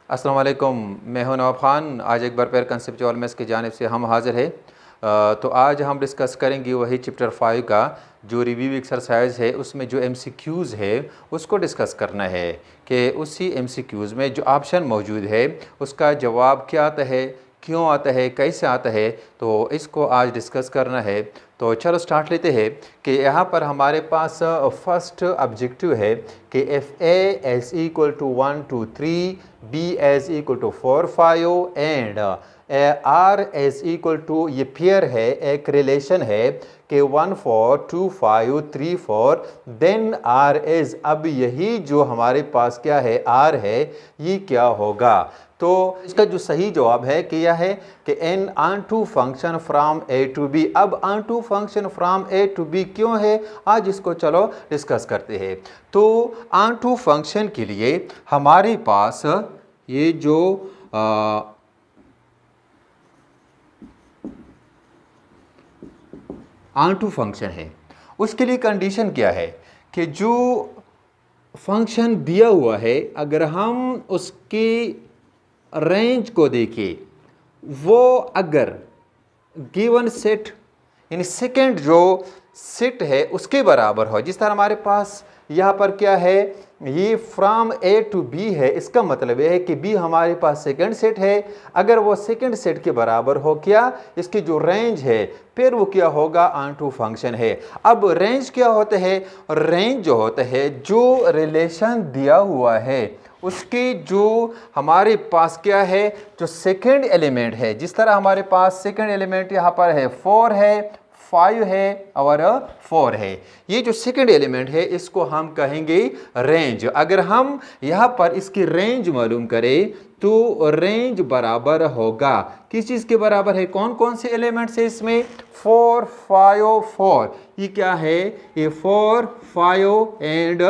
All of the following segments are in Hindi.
अस्सलाम वालेकुम, मैं हूं नवाब ख़ान। आज एक बार फिर कंसेप्चुअल मैथ्स की जानिब से हम हाज़िर हैं। तो आज हम डिस्कस करेंगे वही चैप्टर 5 का जो रिव्यू एक्सरसाइज है, उसमें जो MCQs है उसको डिस्कस करना है कि उसी MCQs में जो ऑप्शन मौजूद है उसका जवाब क्या आता है, क्यों आता है, कैसे आता है, तो इसको आज डिस्कस करना है। तो चलो स्टार्ट लेते हैं कि यहाँ पर हमारे पास फर्स्ट ऑब्जेक्टिव है कि if A is equal to 1 2 3, B is equal to 4 5 and R is equal to, ये पेयर है, एक रिलेशन है कि 1 4 2 5 3 4, देन आर इज, अब यही जो हमारे पास क्या है, आर है, ये क्या होगा। तो इसका जो सही जवाब है कि यह है कि an onto function from A to B. अब onto function from A to B क्यों है, आज इसको चलो डिस्कस करते हैं। तो ऑन टू फंक्शन के लिए हमारे पास ये जो ऑन टू फंक्शन है उसके लिए कंडीशन क्या है कि जो फंक्शन दिया हुआ है अगर हम उसकी रेंज को देखें, वो अगर गिवन सेट यानी सेकंड जो सेट है उसके बराबर हो, जिस तरह हमारे पास यहाँ पर क्या है, ये फ्रॉम ए टू बी है, इसका मतलब यह है कि बी हमारे पास सेकंड सेट है। अगर वो सेकंड सेट के बराबर हो क्या, इसकी जो रेंज है, फिर वो क्या होगा, ऑन टू फंक्शन है। अब रेंज क्या होता है, रेंज जो होता है जो रिलेशन दिया हुआ है उसके जो हमारे पास क्या है, जो सेकंड एलिमेंट है, जिस तरह हमारे पास सेकंड एलिमेंट यहाँ पर है 4 है, 5 है और 4 है, ये जो सेकंड एलिमेंट है इसको हम कहेंगे रेंज। अगर हम यहाँ पर इसकी रेंज मालूम करें तो रेंज बराबर होगा किस चीज़ के बराबर है, कौन कौन से एलिमेंट्स है इसमें, 4 5 4, ये क्या है, ये 4 5 एंड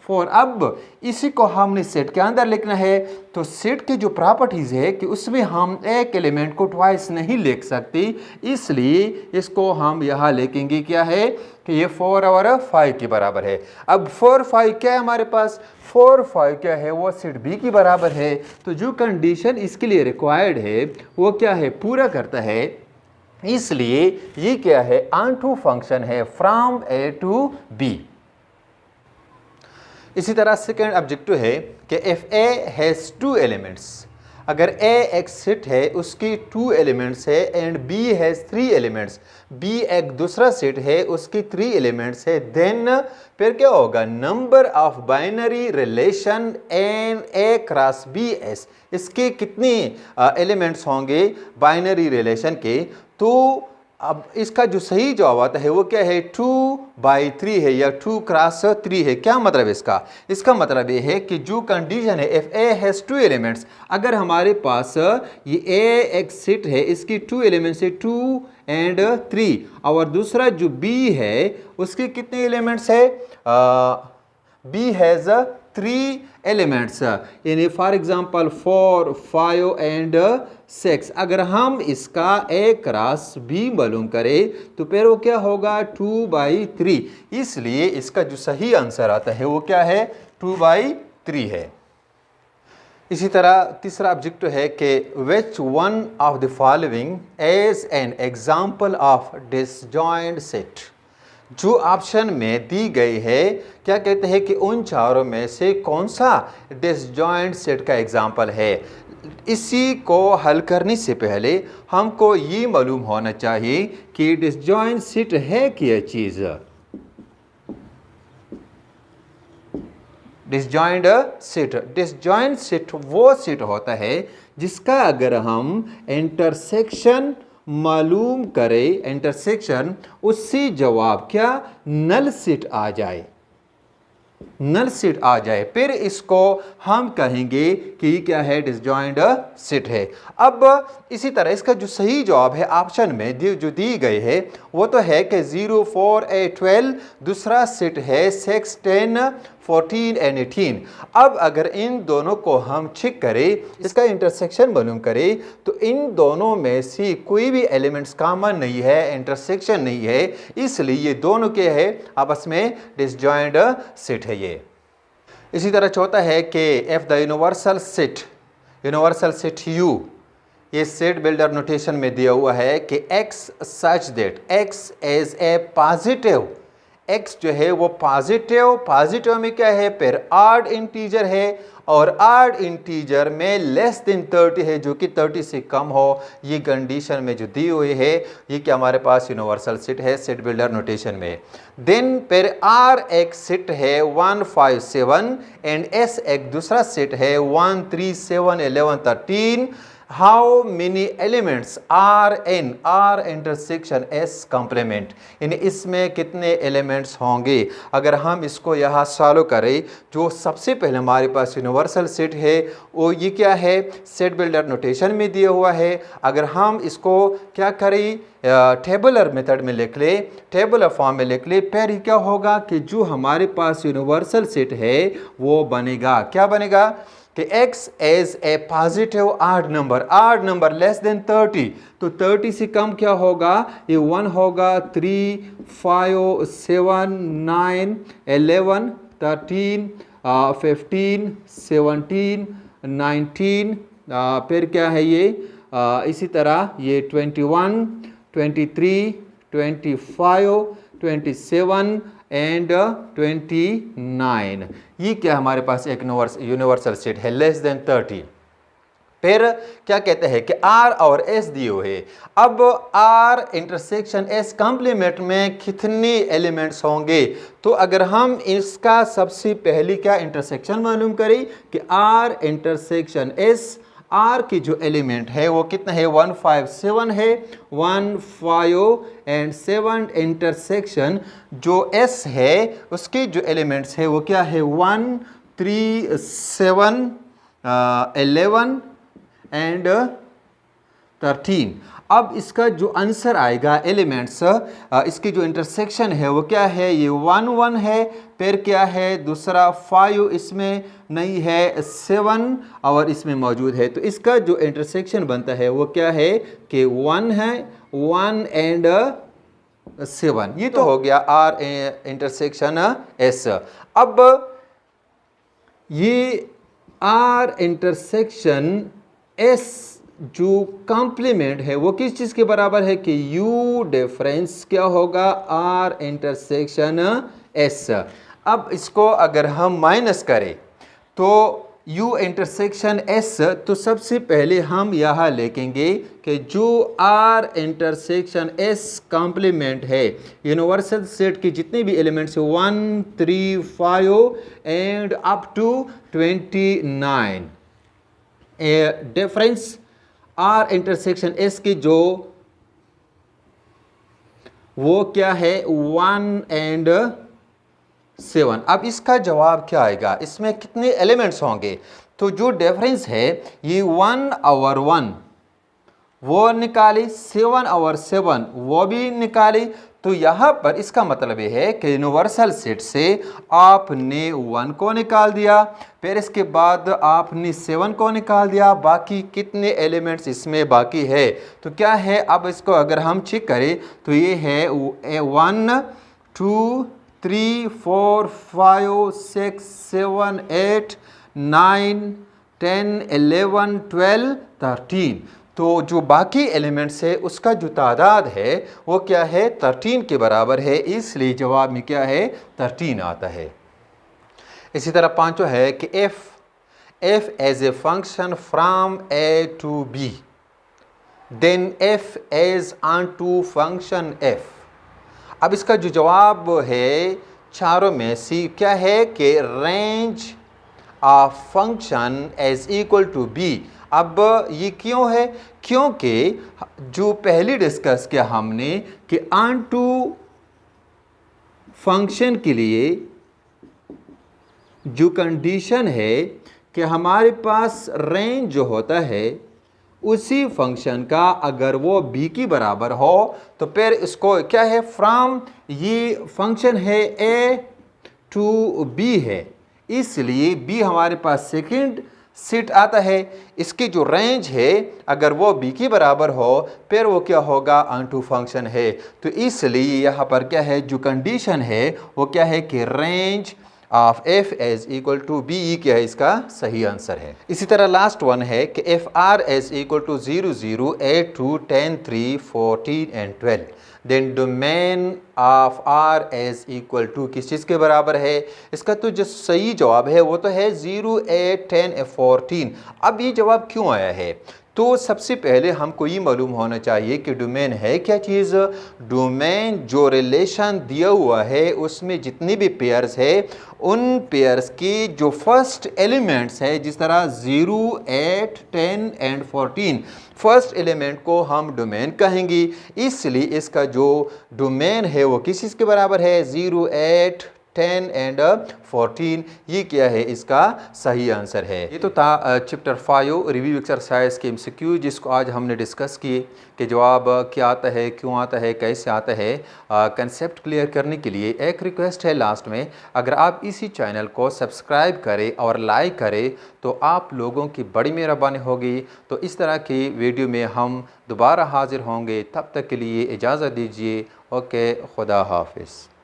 4। अब इसी को हमने सेट के अंदर लिखना है, तो सेट की जो प्रॉपर्टीज़ है कि उसमें हम एक एलिमेंट को ट्वाइस नहीं लिख सकते, इसलिए इसको हम यहाँ लिखेंगे क्या है कि ये 4 और 5 के बराबर है। अब 4 5 क्या है हमारे पास, 4 5 क्या है, वो सेट बी के बराबर है। तो जो कंडीशन इसके लिए रिक्वायर्ड है वो क्या है, पूरा करता है, इसलिए ये क्या है, ऑन टू फंक्शन है फ्रॉम ए टू बी। इसी तरह सेकेंड ऑब्जेक्टिव है कि एफ ए हैज़ 2 एलिमेंट्स। अगर ए एक सेट है उसकी 2 एलिमेंट्स है and B has 3 elements, B एक दूसरा सेट है उसकी 3 एलिमेंट्स है, देन फिर क्या होगा, number of binary relation in A cross B is, इसके कितने एलिमेंट्स होंगे बाइनरी रिलेशन के। तो अब इसका जो सही जवाब आता है वो क्या है, 2/3 है या 2 क्रॉस 3 है। क्या मतलब इसका, इसका मतलब ये है कि जो कंडीशन है एफ ए हैज़ 2 एलिमेंट्स, अगर हमारे पास ये ए एक सेट है, इसकी 2 एलिमेंट्स है 2 एंड 3, और दूसरा जो बी है उसके कितने एलिमेंट्स है, बी हैज़ 3 एलिमेंट्स, यानी फॉर एग्जांपल 4 5 एंड 6। अगर हम इसका ए क्रॉस बी मालूम करें तो फिर वो क्या होगा, 2/3, इसलिए इसका जो सही आंसर आता है वो क्या है, 2/3 है। इसी तरह तीसरा ऑब्जेक्टिव है कि which one of the following is an example of disjoint set. जो ऑप्शन में दी गई है, क्या कहते हैं कि उन चारों में से कौन सा डिसजॉइंट सेट का एग्जाम्पल है। इसी को हल करने से पहले हमको ये मालूम होना चाहिए कि डिसजॉइंट सेट है क्या चीज़। डिसजॉइंट सेट वो सेट होता है जिसका अगर हम इंटरसेक्शन मालूम करें, इंटरसेक्शन, उससे जवाब क्या, नल सेट आ जाए, नल सेट आ जाए, फिर इसको हम कहेंगे कि क्या है, डिसजॉइंट सेट है। अब इसी तरह इसका जो सही जवाब है ऑप्शन में जो दी गई है वो तो है कि 0 4 8 12, दूसरा सेट है 6 10 14 एंड 18। अब अगर इन दोनों को हम चेक करें, इसका इंटरसेक्शन मालूम करें, तो इन दोनों में से कोई भी एलिमेंट्स कॉमन नहीं है, इंटरसेक्शन नहीं है, इसलिए ये दोनों क्या है, आपस में डिसजॉइंट सेट है ये। इसी तरह चौथा है कि if the universal set universal set U, ये सेट बिल्डर नोटेशन में दिया हुआ है कि x such that x is a positive, x जो है वो पॉजिटिव में क्या है, फिर ऑड इंटीजर है और ऑड इंटीजर में लेस देन 30 है, जो कि 30 से कम हो। ये कंडीशन में जो दी हुई है ये क्या हमारे पास यूनिवर्सल सेट है सेट बिल्डर नोटेशन में। देन फिर R एक सेट है 1 5 7 एंड S एक दूसरा सेट है 1 3 7 11 13। How many elements are in R intersection S complement, यानी इसमें कितने एलिमेंट्स होंगे। अगर हम इसको यहाँ सॉल्व करें, जो सबसे पहले हमारे पास यूनिवर्सल सेट है वो ये क्या है, सेट बिल्डर नोटेशन में दिया हुआ है। अगर हम इसको क्या करें, टेबुलर मेथड में लिख ले, टेबुलर फॉर्म में लिख ले, फिर क्या होगा कि जो हमारे पास यूनिवर्सल सेट है वो बनेगा, क्या बनेगा कि x is a positive odd number less than 30, तो 30 से कम क्या होगा, ये 1 होगा, 3 5 7 9 11 13 15 17 19, फिर क्या है ये इसी तरह ये 21 23 25 27 एंड 29। ये क्या हमारे पास एक यूनिवर्सल सेट है लेस देन 30। फिर क्या कहते हैं कि R और S दिए हुए है। अब R इंटरसेक्शन S कॉम्प्लीमेंट में कितने एलिमेंट्स होंगे, तो अगर हम इसका सबसे पहले क्या इंटरसेक्शन मालूम करें कि R इंटरसेक्शन S, R की जो एलिमेंट है वो कितना है 1 5 7 है, 1 5 एंड 7 इंटरसेक्शन जो S है उसके जो एलिमेंट्स है वो क्या है 1 3 7 11 एंड 13। अब इसका जो आंसर आएगा एलिमेंट्स, इसकी जो इंटरसेक्शन है वो क्या है, ये 1 1 है, फिर क्या है दूसरा 5 इसमें नहीं है, 7 और इसमें मौजूद है, तो इसका जो इंटरसेक्शन बनता है वो क्या है कि 1 है, 1 एंड 7। ये तो हो गया R इंटरसेक्शन S। अब ये R इंटरसेक्शन S जो कॉम्प्लीमेंट है वो किस चीज़ के बराबर है कि U डिफरेंस क्या होगा R इंटरसेक्शन S। अब इसको अगर हम माइनस करें तो U इंटरसेक्शन S, तो सबसे पहले हम यहाँ लिखेंगे कि जो R इंटरसेक्शन S कॉम्प्लीमेंट है यूनिवर्सल सेट के जितने भी elements 1 3 5 and up to 29, difference R intersection S की जो वो क्या है 1 एंड 7। अब इसका जवाब क्या आएगा, इसमें कितने एलिमेंट्स होंगे, तो जो डिफरेंस है ये 1 और 1 वो निकाली, 7 और 7 वो भी निकाली, तो यहाँ पर इसका मतलब ये है कि यूनिवर्सल सेट से आपने 1 को निकाल दिया, फिर इसके बाद आपने 7 को निकाल दिया, बाकी कितने एलिमेंट्स इसमें बाकी है, तो क्या है, अब इसको अगर हम चेक करें तो ये है 1 2 3 4 5 6 7 8 9 10 11 12 13। तो जो बाकी एलिमेंट्स है उसका जो तादाद है वो क्या है 13 के बराबर है, इसलिए जवाब में क्या है 13 आता है। इसी तरह पांचों है कि f is a function from a to b, then f is onto function f। अब इसका जो जवाब है चारों में से क्या है कि range of function is equal to b। अब ये क्यों है, क्योंकि जो पहले डिस्कस किया हमने कि ऑन टू फंक्शन के लिए जो कंडीशन है कि हमारे पास रेंज जो होता है उसी फंक्शन का अगर वो b की बराबर हो तो फिर इसको क्या है फ्रॉम, ये फंक्शन है a टू b है, इसलिए b हमारे पास सेकंड सेट आता है, इसकी जो रेंज है अगर वो b की बराबर हो फिर वो क्या होगा ऑन टू फंक्शन है। तो इसलिए यहाँ पर क्या है जो कंडीशन है वो क्या है कि range of F is equal to B E क्या है इसका सही आंसर है। इसी तरह लास्ट वन है कि if R is equal to 0 0 8 2 10 3 14 and 12 then domain of R is equal to किस चीज़ के बराबर है। इसका तो जो सही जवाब है वो तो है 0 8 10 14। अब ये जवाब क्यों आया है, तो सबसे पहले हमको ये मालूम होना चाहिए कि डोमेन है क्या चीज़। डोमेन जो रिलेशन दिया हुआ है उसमें जितने भी पेयर्स है उन पेयर्स की जो फर्स्ट एलिमेंट्स है, जिस तरह 0 8 10 एंड 14 फर्स्ट एलिमेंट को हम डोमेन कहेंगे, इसलिए इसका जो डोमेन है वो किस चीज़ के बराबर है 0 8 10 एंड 14। ये क्या है इसका सही आंसर है। ये तो था चैप्टर 5 रिव्यू एक्सरसाइज के एमसीक्यू, जिसको आज हमने डिस्कस किए कि जवाब क्या आता है, क्यों आता है, कैसे आता है। कंसेप्ट क्लियर करने के लिए एक रिक्वेस्ट है लास्ट में, अगर आप इसी चैनल को सब्सक्राइब करें और लाइक करें तो आप लोगों की बड़ी मेहरबानी होगी। तो इस तरह की वीडियो में हम दोबारा हाजिर होंगे, तब तक के लिए इजाज़त दीजिए। ओके, खुदा हाफिज़।